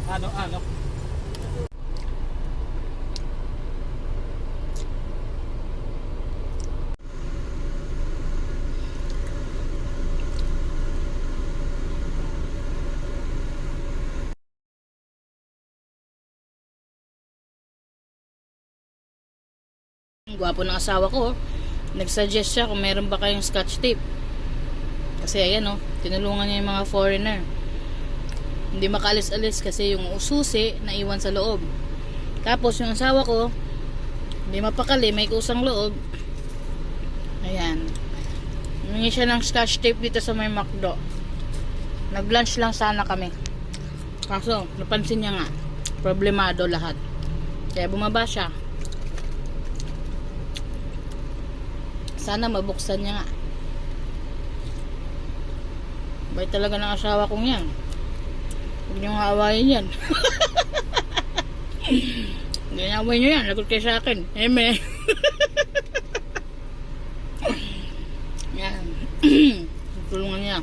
Ano? Gwapo ng asawa ko. Nagsuggest siya kung meron ba kayong scotch tape. Kasi ayan tinulungan niya yung mga foreigner. Hindi makalis-alis kasi yung ususi naiwan sa loob. Tapos yung asawa ko, hindi mapakali, may kusang loob. Ayan. Humingi siya ng scotch tape dito sa may McDo. Nag-lunch lang sana kami. Kaso, napansin niya nga, problemado lahat. Kaya bumaba siya. Sana mabuksan niya nga. Bait talaga ng asawa kong yan. Huwag niyong aawayin yan. Hindi na away niyo yan. Lagot kayo sa akin. Eme. Yan. Tulungan niya.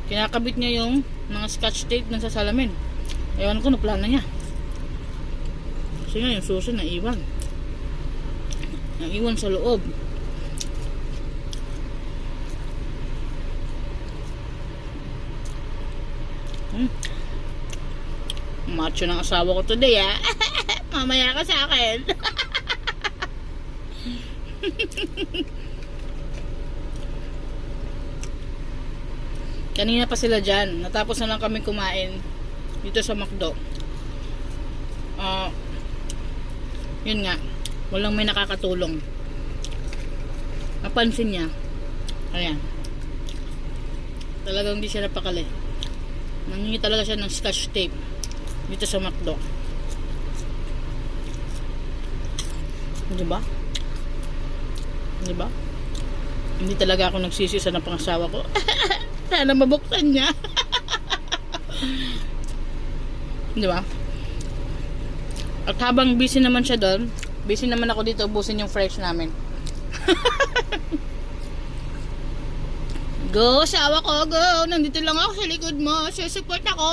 Kinakabit niya yung mga scotch tape dun sa salamin. Ewan ko, naplano niya. Kasi nga yung susi naiwan. Naiwan sa loob. Macho ng asawa ko today Mamaya ka sa akin. Kanina pa sila dyan. Natapos na lang kami kumain dito sa McDo. Yun nga, walang may nakakatulong. Napansin niya. Ayan. Talagang hindi siya napakali. Nangingi talaga siya ng scotch tape dito sa McDo. Diba? Diba? Hindi talaga ako nagsisi sa pangasawa ko. Sana mabuksan niya. Diba? At habang busy naman siya doon, busy naman ako dito ubusin yung fresh namin. Go, asawa ko, go! Nandito lang ako sa likod mo. Susupport ako.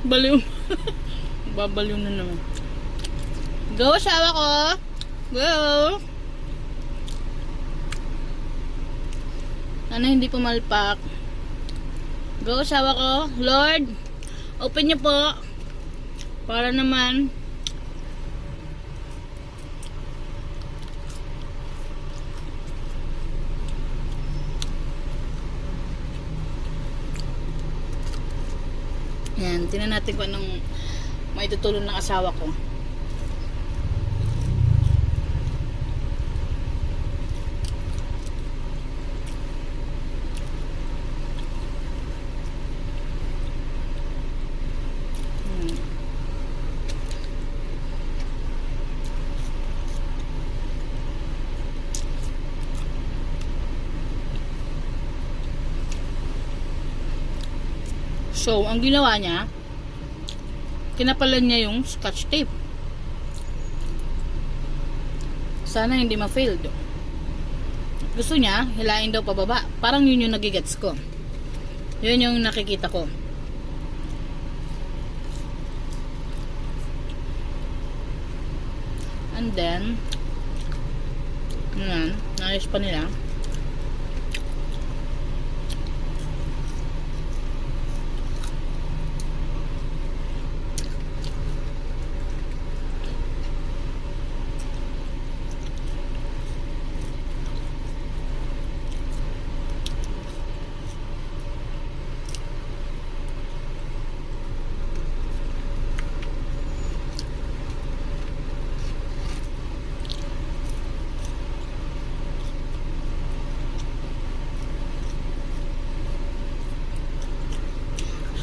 Baliw. Babaliw na naman. Go, asawa ko. Go. Ano hindi pumalpak? Go, asawa ko. Lord, open niyo po. Para naman. Yan, tingnan natin kung anong maitutulong ng asawa ko. So, ang ginawa niya, kinapalan niya yung scotch tape. Sana hindi ma-failed. Gusto niya, hilain daw pababa. Parang yun yung nagigets ko. Yun yung nakikita ko. And then, yan, naayos pa nila.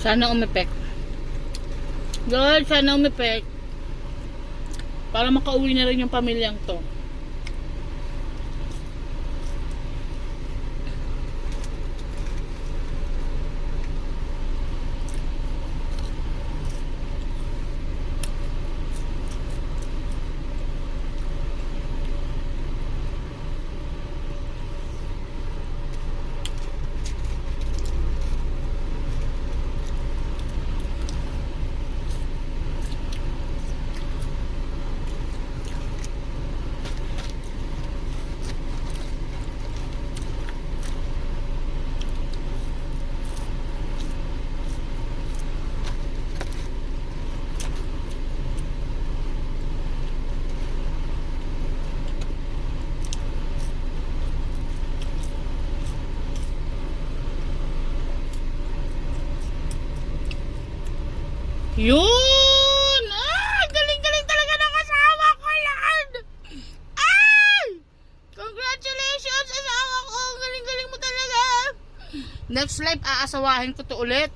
Sana umepek. God, sana umepek. Para makauwi na rin yung pamilyang to. Yun! Ah! Galing-galing talaga ng asawa ko, Lord! Ay! Congratulations, asawa ko! Galing-galing mo talaga! Next life, aasawahin ko to ulit.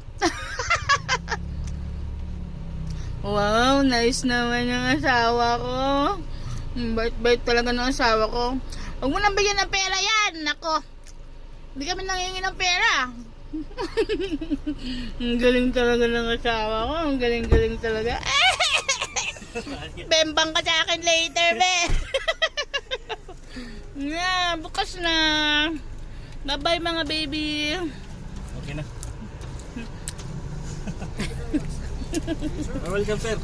Wow, nice naman yung asawa ko. Bait-bait talaga ng asawa ko. Huwag mo nang bigyan ng pera yan. Nako, hindi kami nangingi ng pera. Ang galing talaga ng asawa ko. Ang galing-galing talaga. Bembang ka sa akin later, be. Yeah, bukas na. Bye-bye mga baby. Okay na. You're welcome, sir.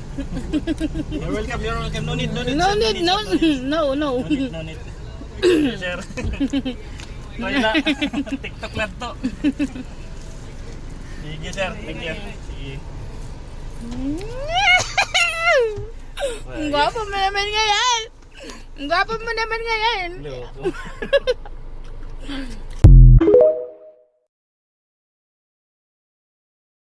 You're welcome. You're welcome. No need. No need. No. No need. Sir. Wala. TikTok lang to. Sige, sir. Thank you. Sige. Ang gwapo mo naman ngayon. Ang gwapo mo naman ngayon. Loko.